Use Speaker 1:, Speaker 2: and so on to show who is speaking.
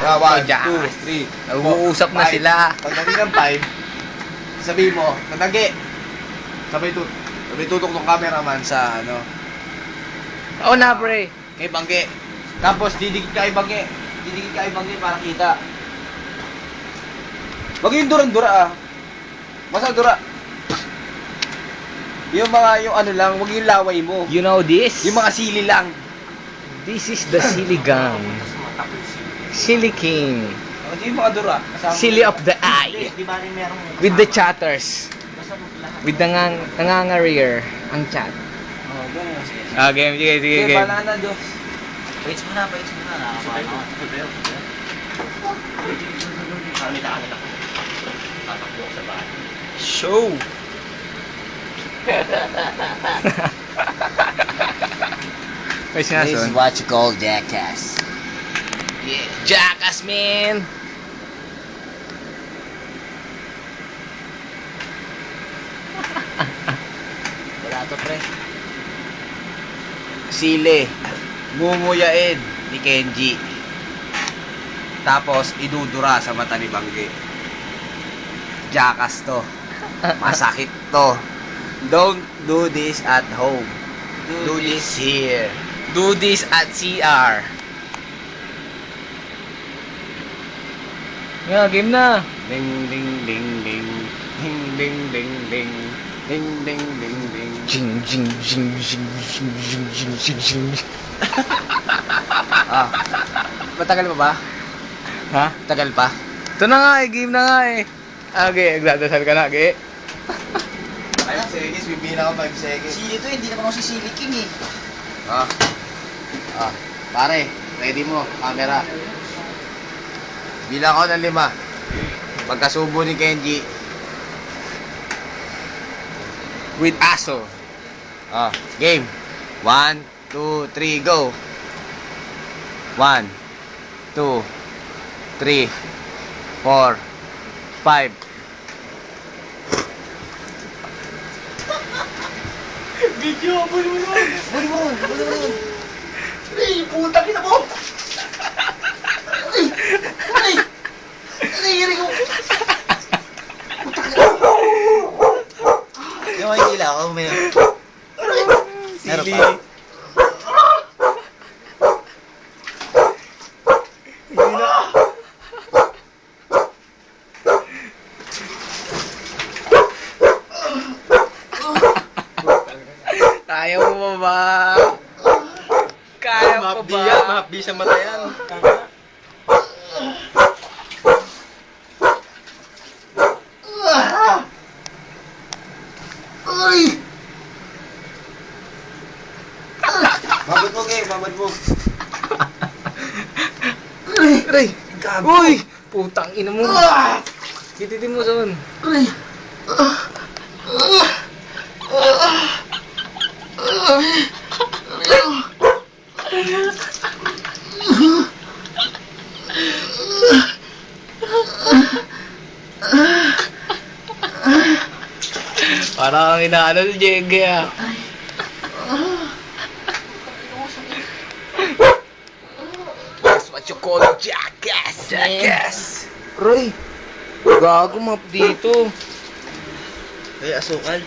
Speaker 1: Yeah, 1,
Speaker 2: Jackass.
Speaker 1: 2, 3.
Speaker 2: Nag-uusap na sila.
Speaker 1: Pagdating ng 5, sabihin mo, natagi. Sabay tutok ng cameraman sa ano.
Speaker 2: Oo na, pre.
Speaker 1: Kay Bangge. Tapos didikit ka kay Bangge. Didikit ka kay Bangge para kita. Wag yung durang-dura ah. Basta dura. Yung ano lang, wag yung laway mo.
Speaker 2: You know this?
Speaker 1: Yung mga sili lang.
Speaker 2: This is the Silly Gang. Silly King.
Speaker 1: Yung mga dura.
Speaker 2: Silly of the eye.
Speaker 1: Di ba rin merong
Speaker 2: With the chatters. With the nangangarir ang chat.
Speaker 1: Oh, gano'n.
Speaker 2: Ah, game. Sige,
Speaker 1: Okay,
Speaker 2: game.
Speaker 1: bala na, Diyos.
Speaker 3: Paits muna. Nakakapain ako. Tatakbo sa bahay.
Speaker 1: Show!
Speaker 2: May sinason.
Speaker 3: what you call jackass.
Speaker 2: Yeah, Jackass, man!
Speaker 3: Wala to, pre.
Speaker 1: Sili. Mumuyain ni Kenji. Tapos idudura sa mata ni Bangge. Jackass to. Masakit to. Don't do this at home. Do this here.
Speaker 2: Do this at CR. Yeah, game na.
Speaker 1: Ding ding ding ding. Ding ding ding ding. Ding ding ding ding.
Speaker 2: Jing, jing, jing, jing, jing, jing, jing, jing, jing.
Speaker 1: Ah. Matagal pa ba?
Speaker 2: Ha?
Speaker 1: Tagal pa?
Speaker 2: Ito na nga eh, game na nga eh. Okay, nagdadasal ka na, okay?
Speaker 1: 5 seconds, bibila ka 5 seconds.
Speaker 3: Sili to, hindi naman ako si Silly King eh.
Speaker 1: Pare, ready mo, camera. Bilang ko ng 5. Pagkasubo ni Kenji.
Speaker 2: With aso.
Speaker 1: Game. 1, 2, 3, go. 1, 2, 3, 4, 5.
Speaker 3: Video, buli mo yun. Ay, putang ina mo. Ay, hiring ko. Yung may hila ako, may... Meron pa.
Speaker 2: Kaya mo ba? Kaya mo ba?
Speaker 1: Mahapdi sa mata yan.
Speaker 3: Ay!
Speaker 1: Babad mo, game. Babad mo.
Speaker 2: Aray! Uy! Putang ina mo. Kititin mo son.
Speaker 3: Ay!
Speaker 2: Parang inaano si Jenge ah. That's what you call a jackass. Jackass. Roy, gago map dito.
Speaker 3: Ay, asukal.